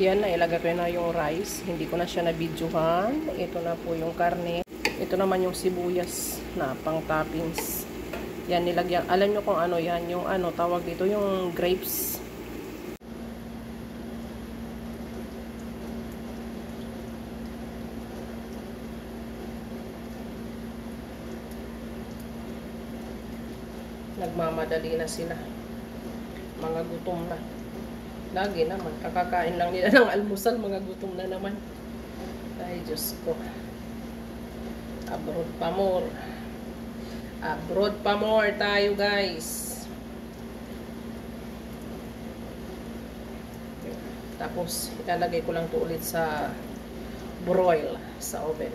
Yan, nailagay ko na yung rice. Hindi ko na siya na-videohan. Ito na po yung karne. Ito naman yung sibuyas na pang toppings. Yan, nilagyan. Alam nyo kung ano yan. Yung ano, tawag dito, yung grapes. Nagmamadali na sila. Mga gutom na. Lagi naman, kakakain lang nila ng almusal, mga gutom na naman. Ay, Diyos ko. Abroad pa more. Abroad pa more tayo, guys. Tapos, ilalagay ko lang to ulit sa broil sa oven.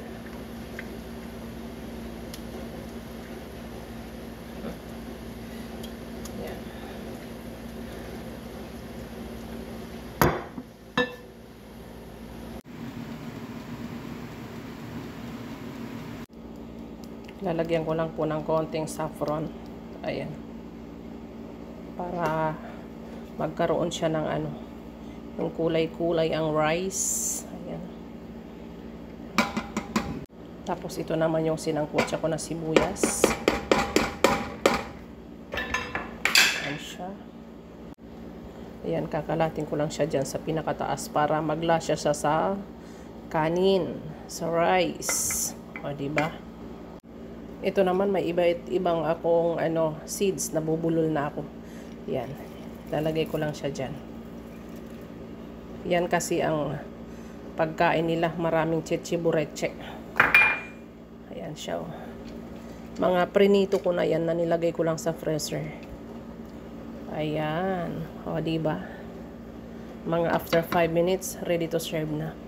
Lalagyan ko lang po ng konting saffron. Ayan. Para magkaroon siya ng ano, yung kulay-kulay ang rice. Ayan. Tapos ito naman yung sinangkutsa ko na sibuyas. Ayan siya. Ayan, kakalatin ko lang siya dyan sa pinakataas para maglasya siya sa kanin, sa rice. O, diba? Ito naman may ibang akong seeds na bubulol na ako. Yan. Lalagay ko lang siya diyan. Yan kasi ang pagkain nila, maraming chichibureche. Ayan siya. Oh. Mga prinito ko na yan na nilagay ko lang sa freezer. Ayan. O, diba? Mga after 5 minutes, ready to serve na.